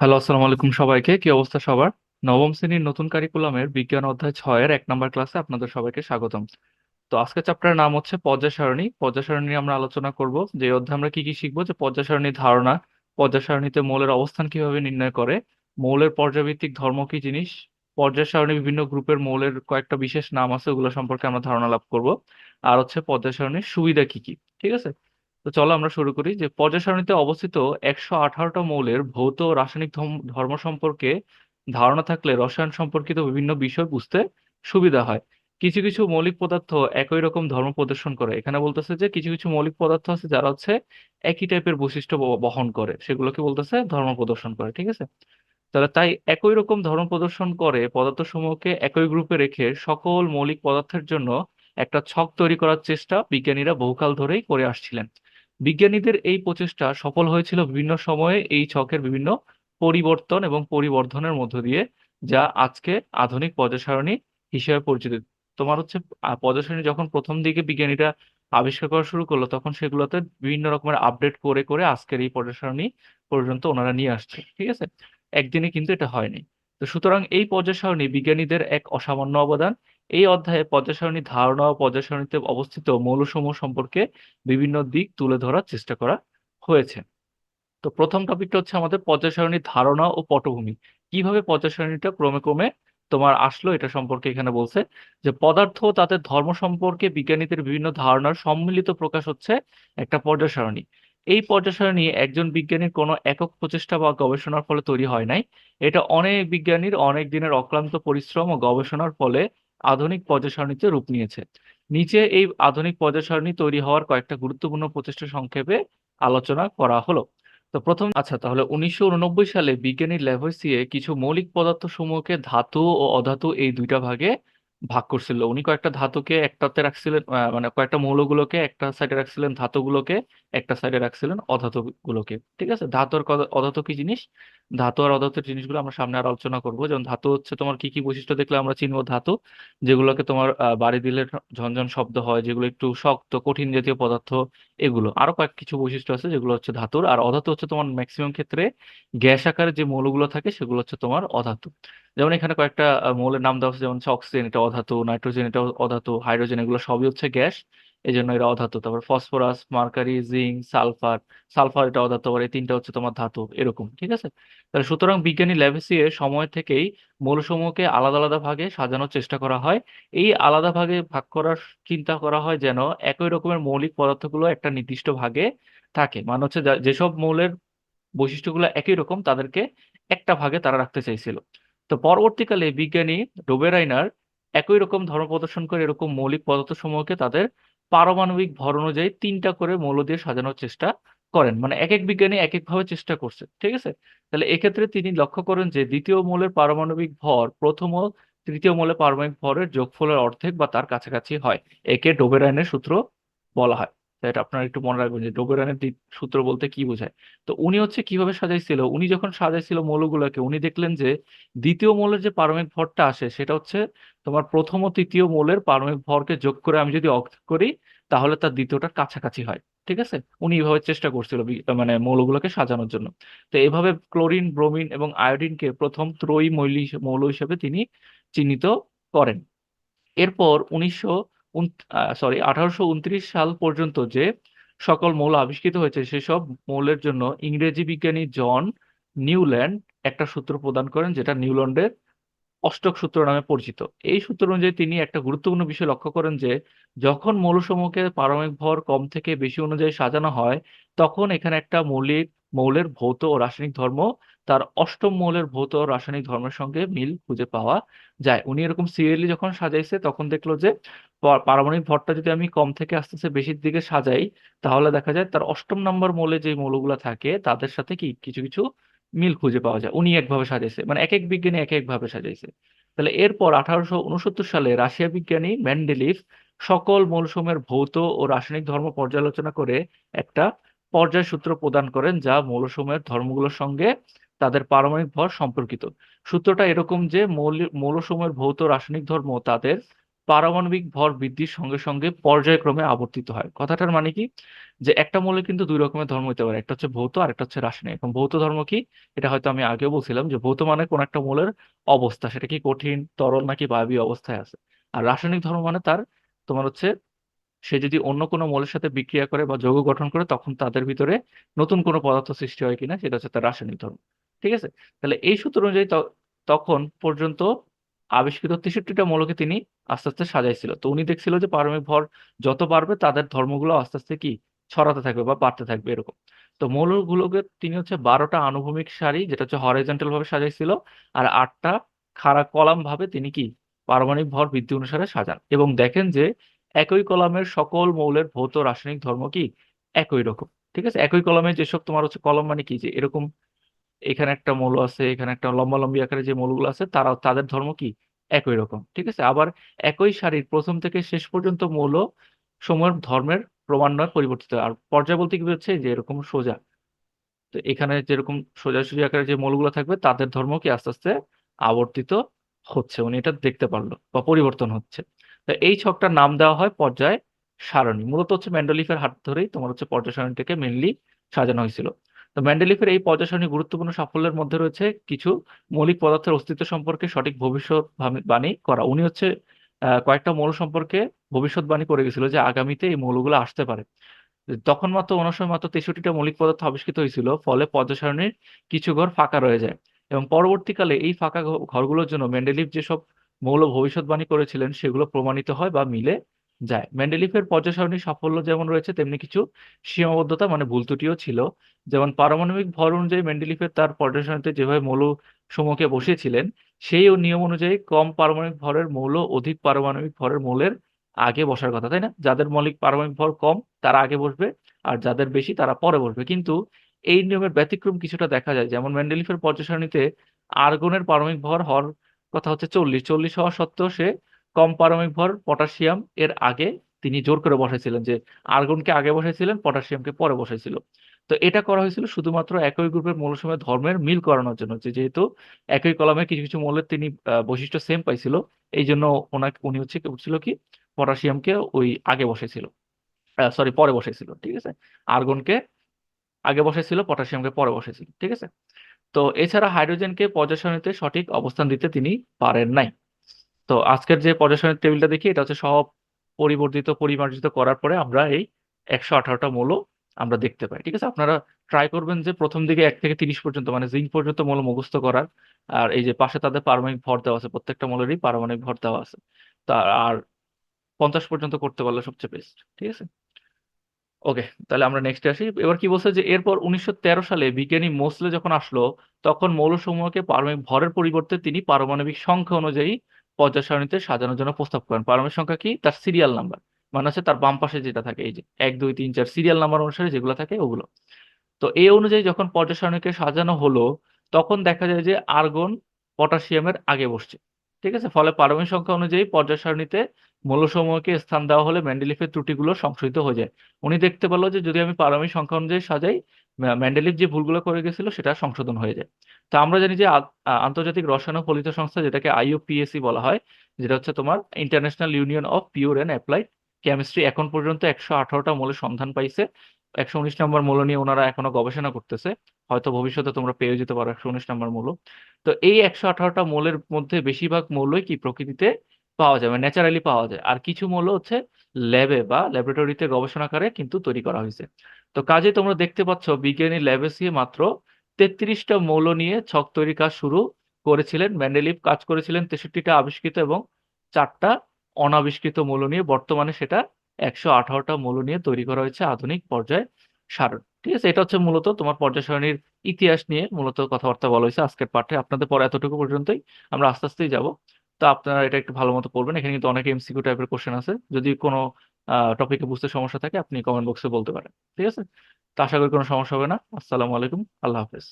Hello, আসসালামু আলাইকুম সবাইকে। কি অবস্থা সবার? নবম শ্রেণীর নতুন কারিকুলামের বিজ্ঞান অধ্যায় 6-এর 1 নম্বর ক্লাসে আপনাদের সবাইকে স্বাগতম। তো আজকে চ্যাপ্টারের নাম হচ্ছে পর্যায় সারণী। পর্যায় সারণী নিয়ে আমরা আলোচনা করব। যে অধ্যায়ে আমরা কি কি শিখবো, যে পর্যায় সারণীর ধারণা, পর্যায় সারণীতে মৌলের অবস্থান কিভাবে নির্ণয় করে, মৌলের পর্যায়ভিত্তিক ধর্ম কি জিনিস, পর্যায় সারণী বিভিন্ন গ্রুপের মৌলের কয়েকটা বিশেষ নাম আছে, ওগুলো সম্পর্কে আমরা ধারণা লাভ করব। আর হচ্ছে পর্যায় সারণীর সুবিধা কি কি। ঠিক আছে? তো চলো আমরা শুরু করি। যে পর্যায় সারণীতে অবস্থিত 118টা মৌলের ভৌত ও রাসায়নিক ধর্ম সম্পর্কে ধারণা থাকলে রসায়ন সম্পর্কিত বিভিন্ন বিষয় বুঝতে সুবিধা হয়। কিছু কিছু মৌলিক পদার্থ একই রকম ধর্ম প্রদর্শন করে। এখানে বলতেছে যে কিছু কিছু মৌলিক পদার্থ আছে যারা হচ্ছে একই টাইপের বৈশিষ্ট্য বহন করে, সেগুলোকে বলতেছে ধর্ম প্রদর্শন করে। ঠিক আছে? তাহলে তাই একই রকম ধর্ম প্রদর্শন করে পদার্থসমূহকে একই গ্রুপে রেখে সকল মৌলিক পদার্থের জন্য একটা ছক তৈরি করার চেষ্টা বিজ্ঞানীরা বহুকাল ধরেই করে আসছিলেন। বিজ্ঞানীদের এই প্রচেষ্টা সফল হয়েছিল বিভিন্ন সময়ে এই ছকের বিভিন্ন পরিবর্তন এবং পরিবর্ধনের মধ্য দিয়ে, যা আজকে আধুনিক পর্যায় সারণী হিসেবে পরিচিত। তোমার হচ্ছে পর্যায় সারণী যখন প্রথম দিকে বিজ্ঞানীরা আবিষ্কার করা শুরু করলো, তখন সেগুলোতে বিভিন্ন রকমের আপডেট করে করে আজকের এই পর্যায় সারণী পর্যন্ত ওনারা নিয়ে আসছে। ঠিক আছে? একদিনে কিন্তু এটা হয়নি। তো সুতরাং এই পর্যায় সারণী বিজ্ঞানীদের এক অসামান্য অবদান। এই অধ্যায়ে পর্যায় সারণী ধারণা ও পর্যায় সারণীতে অবস্থিত মৌলসমূহ সম্পর্কে বিভিন্ন দিক তুলে ধরার চেষ্টা করা হয়েছে। তো প্রথম টপিকটা হচ্ছে আমাদের পর্যায় সারণীর ধারণা ও পটভূমি। কিভাবে পর্যায় সারণীটা ক্রমে ক্রমে তোমার আসলো, এটা সম্পর্কে এখানে বলছে যে পদার্থ ও তাদের ধর্ম সম্পর্কে বিজ্ঞানীদের বিভিন্ন ধারণার সম্মিলিত প্রকাশ হচ্ছে একটা পর্যায় সারণী। এই পর্যায় সারণী একজন বিজ্ঞানীর কোনো একক প্রচেষ্টা বা গবেষণার ফলে তৈরি হয় নাই। এটা অনেক বিজ্ঞানীর অনেক দিনের অক্লান্ত পরিশ্রম ও গবেষণার ফলে আধুনিক পর্যায় সারণীতে রূপ নিয়েছে। নিচে এই আধুনিক পর্যায় সারণী তৈরি হওয়ার কয়েকটা গুরুত্বপূর্ণ প্রচেষ্টা সংক্ষেপে আলোচনা করা হলো। তো প্রথম, আচ্ছা, তাহলে 1989 সালে বিজ্ঞানী ল্যাভোইসিয়ে কিছু মৌলিক পদার্থ সমূহকে ধাতু ও অধাতু এই দুইটা ভাগে ভাগ করছিল। উনি কয়েকটা ধাতুকে একটাতে রাখছিলেন, মানে কয়েকটা মৌলগুলোকে একটা সাইডে রাখছিলেন, ধাতুগুলোকে একটা সাইডে রাখছিলেন, অধাতু গুলোকে। ঠিক আছে? ধাতু আর অধাতু কি জিনিস? ধাতু আর অধাতুর জিনিসগুলো আমরা সামনে আর আলোচনা করবো। যেমন ধাতু হচ্ছে তোমার কি কি বৈশিষ্ট্য দেখলে আমরা চিনবো ধাতু, যেগুলোকে তোমার বাড়ি দিলে ঝনঝন শব্দ হয়, যেগুলো একটু শক্ত কঠিন জাতীয় পদার্থ, এগুলো আরো কয়েক কিছু বৈশিষ্ট্য আছে যেগুলো হচ্ছে ধাতুর। আর অধাতু হচ্ছে তোমার ম্যাক্সিমাম ক্ষেত্রে গ্যাস আকারে যে মৌলগুলো থাকে সেগুলো হচ্ছে তোমার অধাতু। যেমন এখানে কয়েকটা মৌলের নাম দেওয়া হচ্ছে, যেমন হচ্ছে অক্সিজেন, এটা অধাতু; নাইট্রোজেন, এটা অধাতু; হাইড্রোজেন, এগুলো সবই হচ্ছে গ্যাস, এই জন্য এরা অধাতু। তারপর phosphorus, mercury, zinc, sulphur, sulphur এটা অধাতু, আবার এই তিনটা হচ্ছে তোমার ধাতু, এরকম। ঠিক আছে? তাহলে সুতরাং বিজ্ঞানী ল্যাভেসিয়ে সময় থেকেই মৌলসমূহকে আলাদা আলাদা ভাগে সাজানোর চেষ্টা করা হয়। এই আলাদা ভাগে ভাগ করার চিন্তা করা হয় যেন একই রকমের মৌলিক পদার্থগুলো একটা নির্দিষ্ট ভাগে থাকে। মানে হচ্ছে যেসব মৌলের বৈশিষ্ট্যগুলো একই রকম তাদেরকে একটা ভাগে তারা রাখতে চাইছিল। তো পরবর্তীকালে বিজ্ঞানী ডোবেরাইনার একই রকম ধর্ম প্রদর্শন করে এরকম মৌলিক পদার্থ সমূহকে তাদের পারমাণবিক ভর অনুযায়ী তিনটা করে মৌল দিয়ে সাজানোর চেষ্টা করেন। মানে এক এক বিজ্ঞানী এক এক ভাবে চেষ্টা করছে। ঠিক আছে? তাহলে এক্ষেত্রে তিনি লক্ষ্য করেন যে দ্বিতীয় মৌলের পারমাণবিক ভর প্রথম ও তৃতীয় মৌলের পারমাণবিক ভরের যোগফলের অর্ধেক বা তার কাছাকাছি হয়। একে ডোবেরাইনের সূত্র বলা হয়। তো এটা আপনারা একটু মনে রাখবেন যে ডোবেরানের সূত্র বলতে কি বোঝায়। তো উনি হচ্ছে কিভাবে সাজাইছিল, উনি যখন সাজাইছিল মৌলগুলোকে, উনি দেখলেন যে দ্বিতীয় মৌলের যে পারমাণবিক ভরটা আসে সেটা হচ্ছে তোমার প্রথম ও তৃতীয় মৌলের পারমাণবিক ভরকে যোগ করে আমি যদি অর্ধেক করি, তাহলে তার দ্বিতীয়টার কাছাকাছি হয়। ঠিক আছে? উনি এইভাবে চেষ্টা করছিল মানে মৌলগুলোকে সাজানোর জন্য। তো এভাবে ক্লোরিন, ব্রোমিন এবং আয়োডিনকে প্রথম ত্রয়ী মৌল হিসেবে তিনি চিহ্নিত করেন। এরপর 1829 সাল পর্যন্ত যে সকল মৌল আবিষ্কৃত হয়েছে সেসব মৌলের জন্য ইংরেজি বিজ্ঞানী জন নিউল্যান্ড একটা সূত্র প্রদান করেন, যেটা নিউল্যান্ডের অষ্টক সূত্র নামে পরিচিত। এই সূত্র অনুযায়ী তিনি একটা গুরুত্বপূর্ণ বিষয় লক্ষ্য করেন যে যখন মৌলসমূহকে পারমাণবিক ভর কম থেকে বেশি অনুযায়ী সাজানো হয়, তখন এখানে একটা মৌলের ভৌত ও রাসায়নিক ধর্ম তার অষ্টম মৌলের ভৌত ও রাসায়নিক ধর্মের সঙ্গে মিল খুঁজে পাওয়া যায়। উনি এরকম সিরিয়ালি যখন সাজাইছে তখন দেখলো যে পারমাণবিক ভরটা যদি আমি কম থেকে আস্তে আস্তে বেশির দিকে সাজাই, তাহলে দেখা যায় তার অষ্টম নম্বর মৌলে যে মৌলগুলো থাকে তাদের সাথে কি কিছু কিছু মিল খুঁজে পাওয়া যায়। উনি একভাবে সাজাইছে, মানে এক এক বিজ্ঞানী এক এক ভাবে সাজাইছে। তাহলে এরপর 1869 সালে রাশিয়া বিজ্ঞানী মেন্ডেলিভ সকল মৌলসমূহের ভৌত ও রাসায়নিক ধর্ম পর্যালোচনা করে একটা পর্যায় সূত্র প্রদান করেন, যা মৌলসমূহের ধর্মগুলোর সঙ্গে তাদের পারমাণবিক ভর সম্পর্কিত। সূত্রটা এরকম যে মৌলসমূহের ভৌত ও রাসায়নিক ধর্ম তাদের পারমাণবিক ভর বৃদ্ধির সঙ্গে সঙ্গে পর্যায়ক্রমে আবর্তিত হয়। কথাটার মানে কি, যে একটা মৌলের কিন্তু দুই রকমের ধর্ম হতে পারে, একটা হচ্ছে ভৌত আর একটা হচ্ছে রাসায়নিক। এখন ভৌত ধর্ম কি, এটা হয়তো আমি আগেও বলছিলাম যে ভৌত মানে কোন একটা মৌলের অবস্থা, সেটা কি কঠিন, তরল নাকি বায়বীয় অবস্থায় আছে। আর রাসায়নিক ধর্ম মানে তার তোমার হচ্ছে সে যদি অন্য কোনো মৌলের সাথে বিক্রিয়া করে বা যৌগ গঠন করে তখন তাদের ভিতরে নতুন কোনো পদার্থ সৃষ্টি হয় কিনা, সেটা হচ্ছে তার রাসায়নিক ধর্ম। ঠিক আছে, তাহলে এই সূত্র অনুযায়ী তখন পর্যন্ত আবিষ্কৃত 63টা মৌলকে তিনি আস্তে আস্তে সাজাইছিল। তো উনি দেখছিল যে পারমাণবিক ভর যত বাড়বে তাদের ধর্মগুলো আস্তে আস্তে কি ছড়াতে থাকবে বা বাড়তে থাকবে এরকম। তো মৌলগুলোকে তিনি হচ্ছে 12টা আনুভূমিক সারি, যেটা হচ্ছে হরাইজন্টাল ভাবে সাজাইছিল, আর 8টা খাড়া কলাম ভাবে তিনি কি পারমাণবিক ভর বৃদ্ধি অনুসারে সাজান, এবং দেখেন যে একই কলামের সকল মৌলের ভৌত রাসায়নিক ধর্ম কি একই রকম। ঠিক আছে, একই কলামে যেসব তোমার হচ্ছে কলম মানে কি, যে এরকম এখানে একটা মৌল আছে, এখানে একটা লম্বা লম্বি আকারে যে মৌলগুলো আছে তারা তাদের ধর্ম কি একই রকম। ঠিক আছে, আবার একই সারির প্রথম থেকে শেষ পর্যন্ত মৌল সমূহের ধর্মের ক্রমান্বয়ে পরিবর্তিত হয়। আর পর্যায় বলতে কি হচ্ছে, যে এরকম সোজা, তো এখানে যেরকম সোজাসুজি আকারে যে মৌলগুলো থাকবে তাদের ধর্ম কি আস্তে আস্তে আবর্তিত হচ্ছে, উনি এটা দেখতে পারলো বা পরিবর্তন হচ্ছে। তো এই ছকটার নাম দেওয়া হয় পর্যায় সারণী। মূলত হচ্ছে মেন্ডেলিফের হাত ধরেই তোমার হচ্ছে পর্যায় সারণীটাকে মেনলি সাজানো হয়েছিল। তো মেন্ডেলিফের এই পর্যায় সারণী গুরুত্বপূর্ণ সাফল্যের মধ্যে রয়েছে কিছু মৌলিক পদার্থের অস্তিত্ব সম্পর্কে সঠিক ভবিষ্যৎবাণী করা। উনি হচ্ছে কয়েকটা মৌল সম্পর্কে ভবিষ্যৎবাণী করে গেছিল যে আগামীতে এই মৌলগুলো আসতে পারে। তখন মাত্র ওনার সময় মাত্র 63টা মৌলিক পদার্থ আবিষ্কৃত হয়েছিল, ফলে পর্যায় সারণীর কিছু ঘর ফাঁকা রয়ে যায়। এবং পরবর্তীকালে এই ফাঁকা ঘরগুলোর জন্য মেন্ডেলিভ যেসব মৌল ভবিষ্যৎবাণী করেছিলেন সেগুলো প্রমাণিত হয় বা মিলে যায়। মেন্ডেলিফের পর্যায় সারণীর সাফল্য যেমন রয়েছে তেমনি কিছু সীমাবদ্ধতা মানে ভুল ত্রুটিও ছিল। যেমন পারমাণবিক ভর অনুযায়ী মেন্ডেলিফের তার পর্যায় সারণীতে যেভাবে মৌল সমূহকে বসিয়েছিলেন, সেই নিয়ম অনুযায়ী কম পারমাণবিক ভরের মৌল অধিক পারমাণবিক ভরের মৌলের আগে বসার কথা, তাই না? যাদের মৌলিক পারমাণবিক ভর কম তারা আগে বসবে, আর যাদের বেশি তারা পরে বসবে। কিন্তু এই নিয়মের ব্যতিক্রম কিছুটা দেখা যায়, যেমন মেন্ডেলিফের পর্যায় সারণীতে আর্গনের পারমাণবিক ভর হওয়ার কথা হচ্ছে 40 হওয়া সত্ত্বেও সে কম পারমাণবিক ভর পটাশিয়াম এর আগে তিনি জোর করে বসাইছিলেন, যে আর্গনকে আগে বসাইছিলেন, পটাশিয়ামকে পরে বসাইছিল। তো এটা করা হয়েছিল শুধুমাত্র একই গ্রুপের মৌলসমূহের ধর্মের মিল করানোর জন্য, যে যেহেতু একই কলামে কিছু কিছু মৌলের তিনি বৈশিষ্ট্য সেম পাইছিল, এই জন্য উনি হচ্ছে কি করছিল কি পটাশিয়ামকে ওই আগে বসাইছিল, সরি পরে বসাইছিল। ঠিক আছে, আর্গনকে আগে বসাইছিল, পটাশিয়ামকে পরে বসাইছিল। ঠিক আছে, তো এছাড়া হাইড্রোজেনকে পর্যায় সারণীতে সঠিক অবস্থান দিতে তিনি পারেন নাই। তো আজকের যে পর্যায় সারণীর টেবিলটা দেখি, এটা হচ্ছে সব পরিবর্তিত পরিমার্জিত করার পরে আমরা এই 118টা মৌল আমরা দেখতে পাই। ঠিক আছে, আপনারা ট্রাই করবেন যে প্রথম দিকে 1 থেকে 30 পর্যন্ত মানে জিঙ্ক পর্যন্ত মৌল মুখস্থ করার। আর এই যে পাশে তাদের পারমাণবিক ভর দেওয়া আছে, প্রত্যেকটা মৌলেরই পারমাণবিক ভর দেওয়া আছে। তা আর 50 পর্যন্ত করতে পারলে সবচেয়ে বেস্ট। ঠিক আছে, ওকে, তাহলে আমরা নেক্সটে আসি। এবার কি বলছে, যে এরপর 1913 সালে বিজ্ঞানী মোসলে যখন আসলো, তখন মৌলসমূহকে পারমাণবিক ভরের পরিবর্তে তিনি পারমাণবিক সংখ্যা অনুযায়ী পর্যায় সারণীতে সাজানোর জন্য প্রস্তাব করেন। পারমাণবিক সংখ্যা কি, তার সিরিয়াল নাম্বার, মানে হচ্ছে তার বাম পাশে যেটা থাকে, এই যে 1 2 3 4 সিরিয়াল নাম্বার অনুসারে যেগুলো থাকে ওগুলো। তো এই অনুযায়ী যখন পর্যায় সারণীকে সাজানো হলো, তখন দেখা যায় যে আর্গন পটাশিয়ামের আগে বসছে। ঠিক আছে, ফলে পারমাণবিক সংখ্যা অনুযায়ী পর্যায় সারণীতে মৌলসমূহকে স্থান দেওয়া হলে মেন্ডেলিফের ত্রুটিগুলো সংশোধিত হয়ে যায়। উনি দেখতে পেল যে যদি আমি পারমাণবিক সংখ্যা অনুযায়ী সাজাই, মেন্ডেলিফ যে ভুলগুলো করে গেছিল সেটা সংশোধন হয়ে যায়। তো আমরা জানি যে আন্তর্জাতিক রসায়ন ও ফলিত সংস্থা, যেটাকে আইইউপিএসি বলা হয়, যেটা হচ্ছে তোমার international union of pure and applied chemistry, এখন পর্যন্ত 118টা মৌলের সন্ধান পাইছে। 119 নম্বর মৌল নিয়ে ওনারা এখনো গবেষণা করতেছে, হয়তো ভবিষ্যতে তোমরা পেয়ে যেতে পারো 119 নম্বর মৌল। তো এই 118টা মৌলের মধ্যে বেশিরভাগ মৌলই কি প্রকৃতিতে পাওয়া যায়, মানে ন্যাচারালি পাওয়া যায়, আর কিছু মৌল হচ্ছে ল্যাবে বা ল্যাবরেটরিতে গবেষণাগারে কিন্তু তৈরি করা হয়েছে। তো কাজে তোমরা দেখতে পাচ্ছ বিজ্ঞানী ল্যাবেসিয়ে মাত্র 33টা মৌল নিয়ে ছক তৈরি কাজ শুরু করেছিলেন। মেন্ডেলিভ কাজ করেছিলেন 63টা আবিষ্কৃত এবং 4টা অনাবিষ্কৃত মৌল নিয়ে। বর্তমানে সেটা 118টা মৌল নিয়ে তৈরি করা হয়েছে আধুনিক পর্যায় সারণ। ঠিক আছে, এটা হচ্ছে মূলত তোমার পর্যায় সারণীর ইতিহাস নিয়ে মূলত কথাবার্তা বলা হয়েছে আজকের পাঠে। আপনাদের পরে এতটুকু পর্যন্তই, আমরা আস্তে আস্তেই যাব। তো আপনারা এটা একটু ভালো মতো পড়বেন, এখানে কিন্তু অনেক এমসিকিউ টাইপের কোশ্চেন আছে। যদি কোনো টপিকে বুঝতে সমস্যা থাকে আপনি কমেন্ট বক্সে বলতে পারেন। ঠিক আছে, তো আশা করি কোনো সমস্যা হবে না। আসসালামু আলাইকুম, আল্লাহ হাফেজ।